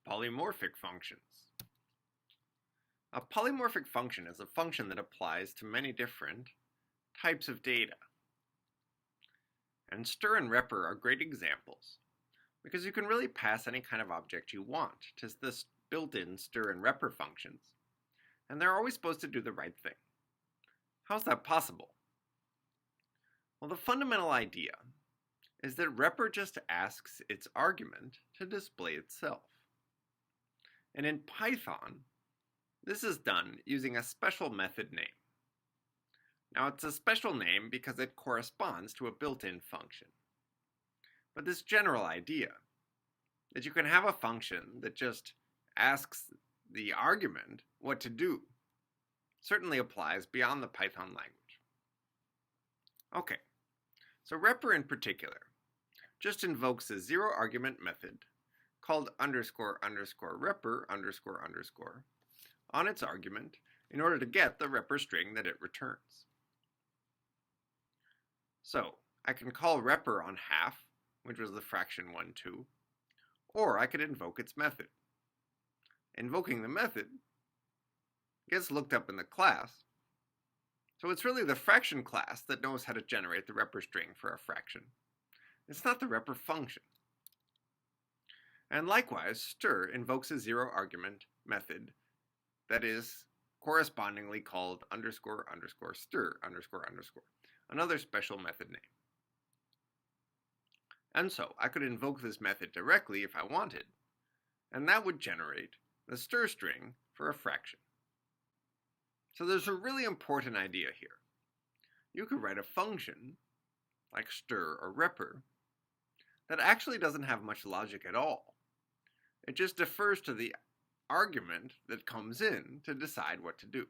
Polymorphic functions. A polymorphic function is a function that applies to many different types of data. And stir and repr are great examples because you can really pass any kind of object you want to this built-in stir and repr functions, and they're always supposed to do the right thing. How's that possible? Well, the fundamental idea is that repr just asks its argument to display itself. And in Python, this is done using a special method name. Now, it's a special name because it corresponds to a built-in function. But this general idea that you can have a function that just asks the argument what to do certainly applies beyond the Python language. Okay, so repr in particular just invokes a zero-argument method called __repr__ on its argument in order to get the repr string that it returns. So I can call repr on half, which was the fraction 1, 2, or I could invoke its method. Invoking the method gets looked up in the class, so it's really the fraction class that knows how to generate the repr string for a fraction. It's not the repr function. And likewise, stir invokes a zero-argument method that is correspondingly called __stir__, another special method name. And so I could invoke this method directly if I wanted, and that would generate the stir string for a fraction. So there's a really important idea here. You could write a function, like stir or repr, that actually doesn't have much logic at all. It just defers to the argument that comes in to decide what to do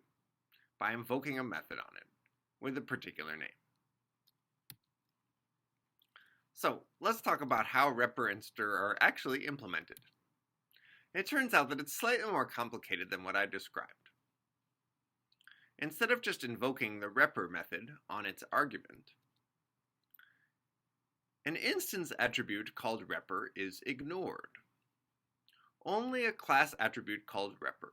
by invoking a method on it with a particular name. So let's talk about how repr and stir are actually implemented. It turns out that it's slightly more complicated than what I described. Instead of just invoking the repr method on its argument, an instance attribute called repr is ignored. Only a class attribute called repr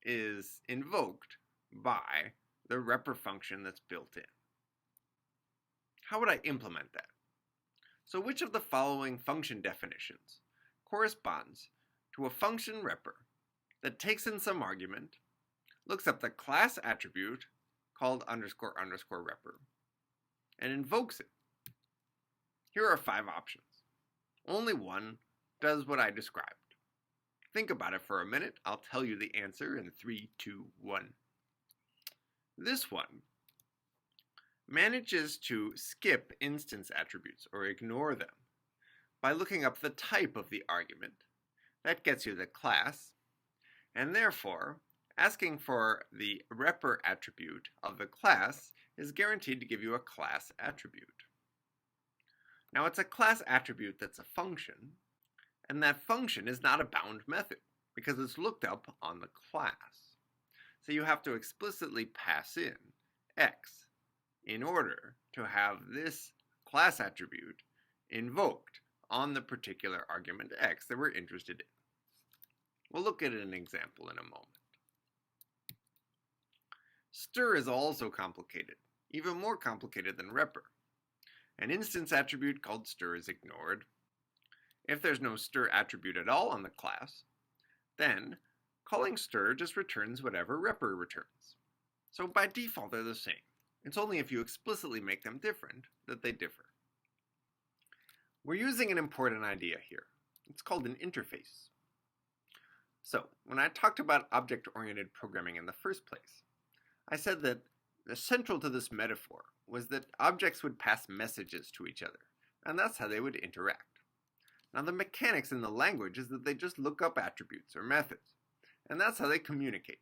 is invoked by the repr function that's built in. How would I implement that? So which of the following function definitions corresponds to a function repr that takes in some argument, looks up the class attribute called __repr, and invokes it? Here are 5 options. Only one does what I described. Think about it for a minute. I'll tell you the answer in 3, 2, 1. This one manages to skip instance attributes or ignore them by looking up the type of the argument. That gets you the class, and therefore asking for the repr attribute of the class is guaranteed to give you a class attribute. Now it's a class attribute that's a function, and that function is not a bound method because it's looked up on the class. So you have to explicitly pass in x in order to have this class attribute invoked on the particular argument x that we're interested in. We'll look at an example in a moment. Stir is also complicated, even more complicated than repr. An instance attribute called stir is ignored. If there's no stir attribute at all on the class, then calling stir just returns whatever repr returns. So by default they're the same. It's only if you explicitly make them different that they differ. We're using an important idea here. It's called an interface. So when I talked about object-oriented programming in the first place, I said that the central to this metaphor was that objects would pass messages to each other, and that's how they would interact. Now the mechanics in the language is that they just look up attributes or methods, and that's how they communicate.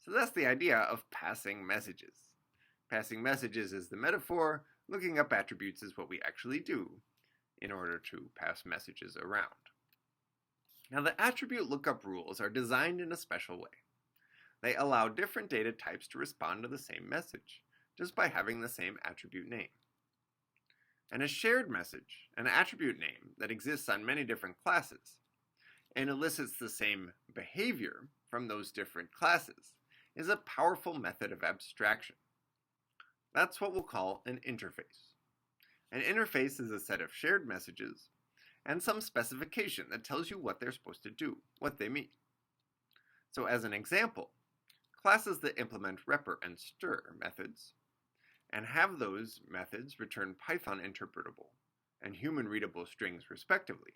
So that's the idea of passing messages. Passing messages is the metaphor, looking up attributes is what we actually do in order to pass messages around. Now the attribute lookup rules are designed in a special way. They allow different data types to respond to the same message, just by having the same attribute name. And a shared message, an attribute name that exists on many different classes, and elicits the same behavior from those different classes is a powerful method of abstraction. That's what we'll call an interface. An interface is a set of shared messages and some specification that tells you what they're supposed to do, what they mean. So as an example, classes that implement repr and stir methods and have those methods return Python interpretable and human readable strings respectively.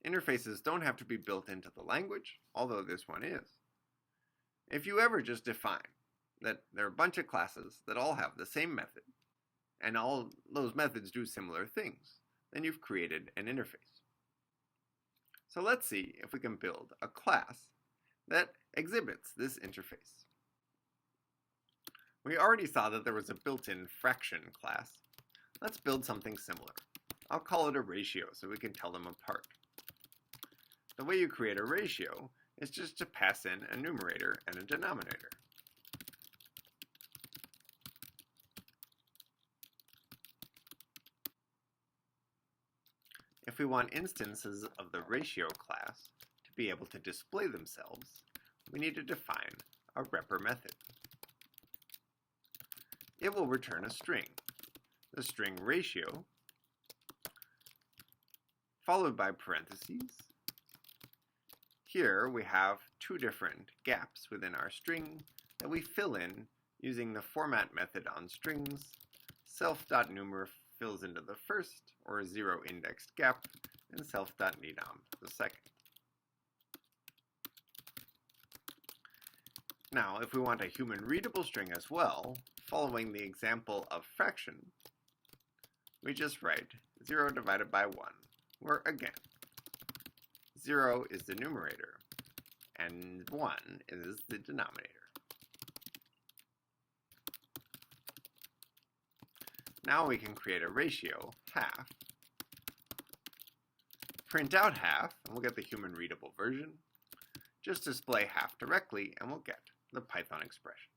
Interfaces don't have to be built into the language, although this one is. If you ever just define that there are a bunch of classes that all have the same method, and all those methods do similar things, then you've created an interface. So let's see if we can build a class that exhibits this interface. We already saw that there was a built-in fraction class. Let's build something similar. I'll call it a ratio so we can tell them apart. The way you create a ratio is just to pass in a numerator and a denominator. If we want instances of the ratio class to be able to display themselves, we need to define a repr method. It will return a string, the string ratio, followed by parentheses. Here we have two different gaps within our string that we fill in using the format method on strings. Self.numer fills into the first or zero indexed gap, and self.needom the second. Now, if we want a human readable string as well, following the example of fraction, we just write 0 divided by 1, where again, 0 is the numerator, and 1 is the denominator. Now we can create a ratio, half, print out half, and we'll get the human readable version. Just display half directly, and we'll get the Python expression.